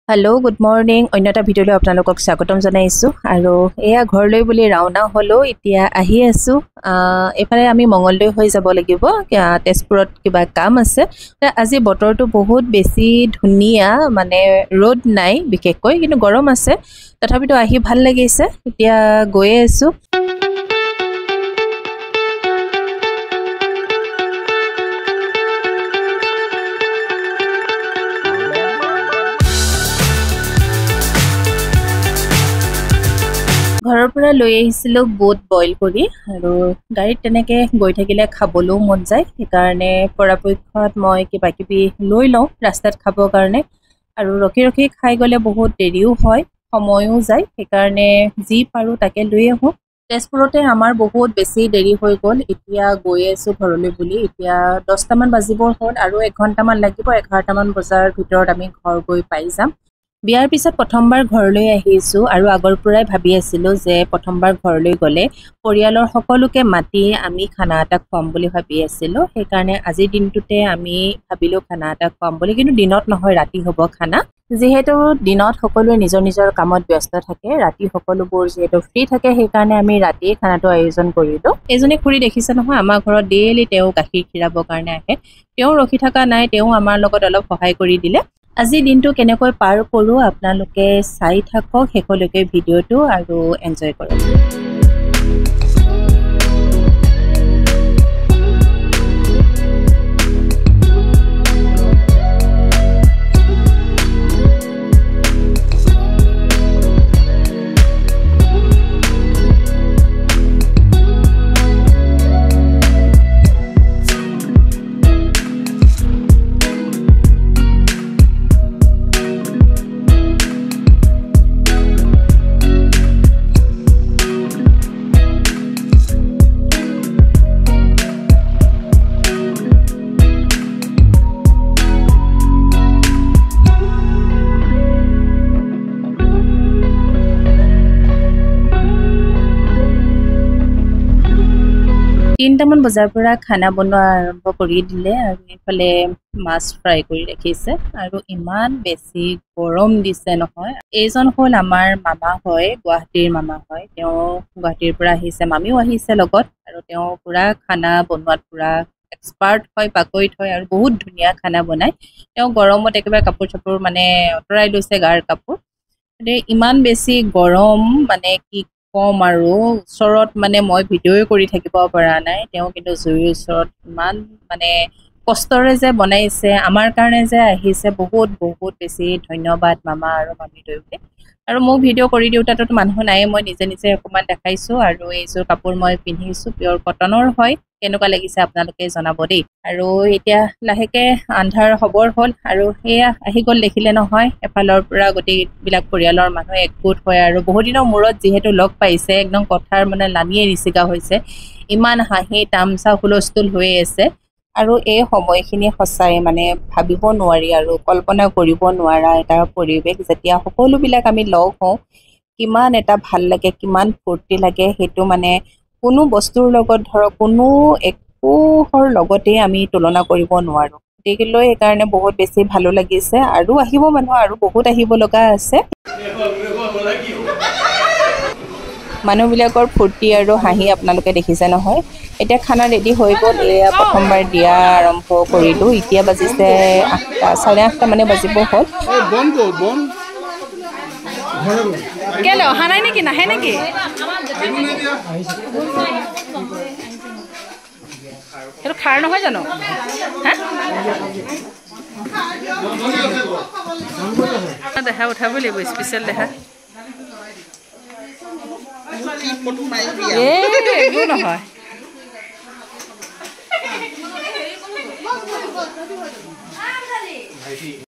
hello good morning अन्य এটা ভিডিঅ'লৈ আপোনালোকক স্বাগতম জনাইছো আৰু এয়া ঘৰলৈ বুলি ৰাওনা হলো এতিয়া আহি আছো এফালে আমি মঙ্গলদৈ হৈ যাব লাগিব তেজপুৰত কিবা কাম আছে আজি বতৰটো বহুত বেছি ধুনিয়া মানে ৰ'দ নাই বিশেষকৈ কিন্তু গৰম আছে তথাপিতো আহি ভাল লাগিছে এতিয়া গৈ আছো ঘৰৰ পৰা লৈ আহিছিলো বুট বইল কৰি আৰু গাড়ীত তেনেকে গৈ থাকিলে খাবলৈও মন যায় সেইকাৰণে পৰাপক্ষত মই কিবা কিবি লৈ লওঁ ৰাস্তাত খাবৰ কাৰণে আৰু ৰখি ৰখি খাই গ'লে বহুত দেৰিও হয় সময়ও যায় সেইকাৰণে যি পাৰো তাকে লৈ আহোঁ তেজপুৰতে আমাৰ বহুত বেছি দেৰি হৈ গ'ল এতিয়া গৈ আছো ঘৰলৈ বুলি এতিয়া 10টা মান বাজিব হ'ল আৰু 1 ঘণ্টামান লাগিব 11টা মান বজাৰ ভিতৰত আমি ঘৰ গৈ পাই যাম বিয়াৰ পিছত প্ৰথমবাৰ ঘৰলৈ আহিছো আৰু আগৰ পৰাই ভাবি আছিলো যে প্ৰথমবাৰ ঘৰলৈ গলে পৰিয়ালৰ সকলোকে মাতি আমি খানা এটা খুৱাম বুলি ভাবি আছিলো সেইকাৰণে আজিৰ দিনটোতে আমি ভাবিলো খানা এটা খুৱাম বুলি কিন্তু দিনত নহয় ৰাতি হ'ব খানা যেহেতু দিনত সকলোৱে নিজৰ নিজৰ কামত ব্যস্ত থাকে ৰাতি সকলোবোৰ যেহেতু ফ্ৰী থাকে সেইকাৰণে আমি ৰাতিয়ে খানাটো আয়োজন কৰিলো এজনী খুৰী দেখিছে নহয় আমাৰ ঘৰত ডেইলি তেওঁ গাখীৰ খিৰাবৰ কাৰণে আহে তেওঁ ৰখি থকা নাই তেওঁ আমাৰ লগত অলপ সহায় কৰি দিলে আজি দিনটো কেনেকৈ পাৰ কৰো আপোনালোকে চাই থাকক হেকলৈকে ভিডিওটো আৰু এনজয় কৰক তিনটামান বজাৰ পৰা খানা বনোৱা আৰম্ভ কৰি দিলে আৰু ইফালে মাছ ফ্ৰাই কৰি ৰাখিছে আৰু ইমান বেছি গৰম দিছে নহয় এইজন হ'ল আমাৰ মামা হয় গুৱাহাটীৰ মামা হয় তেওঁ গুৱাহাটীৰ পৰা আহিছে মামীও আহিছে লগত আৰু তেওঁ পুৰা খানা বনোৱাত পুৰা এক্সপাৰ্ট হয় পাকৈত হয় আৰু বহুত ধুনীয়া খানা বনায় তেওঁ গৰমত একেবাৰে কাপোৰ চাপোৰ মানে অতৰাই লৈছে গাৰ কাপোৰ ইমান বেছি গৰম মানে কি কম আৰু ওচৰত মানে মই ভিডিঅ' কৰি থাকিব পৰা নাই তেওঁ কিন্তু জুইৰ ওচৰত ইমান মানে কষ্টৰে যে বনাইছে আমাৰ কাৰণে যে আহিছে বহুত বহুত বেছি ধন্যবাদ মামা আৰু মামী দুয়োকে আৰু মোক ভিডিঅ' কৰি দিওঁতাতো মানুহ নাই মই নিজে নিজে অকণমান দেখাইছো আৰু এইযোৰ কাপোৰ মই পিন্ধিছো পিয়ৰ কটনৰ হয় কেনেকুৱা লাগিছে আপোনালোকে জনাব দেই আৰু এতিয়া লাহেকে আন্ধাৰ হবৰ হ'ল আৰু সেয়া আহি গ'ল দেখিলে নহয় এফালৰ পৰা গোটেইবিলাক পৰিয়ালৰ মানুহ একগোট হয় আৰু বহুত দিনৰ মূৰত যিহেতু লগ পাইছে একদম কথাৰ মানে লানিয়ে নিচিকা হৈছে ইমান হাঁহি তামচা হুলস্থুল হৈ আছে আৰু এই সময়খিনি সঁচাই মানে ভাবিব নোৱাৰি আৰু কল্পনা কৰিব নোৱাৰা এটা পৰিৱেশ যেতিয়া সকলোবিলাক আমি লগ হওঁ কিমান এটা ভাল লাগে কিমান ফূৰ্তি লাগে সেইটো মানে কোনো বস্তুৰ লগত ধৰক কোনো একোহৰ লগতে আমি তুলনা কৰিব নোৱাৰোঁ গতিকেলৈ সেইকাৰণে বহুত বেছি ভালো লাগিছে আৰু আহিব মানুহ আৰু বহুত আহিব লগা আছে মানুহবিলাকৰ ফূৰ্তি আৰু হাঁহি আপোনালোকে দেখিছে নহয় এতিয়া খানা ৰেডি হৈ গ'ল এয়া প্ৰথমবাৰ দিয়া আৰম্ভ কৰিলোঁ এতিয়া বাজিছে 8টা 8:30 মানে বাজিব হ'ল কেলে অহা নাই নেকি নাহে নেকি সেইটো খাৰ নহয় জানো দেখা উঠাব লাগিব স্পেচিয়েল দেখা একো নহয়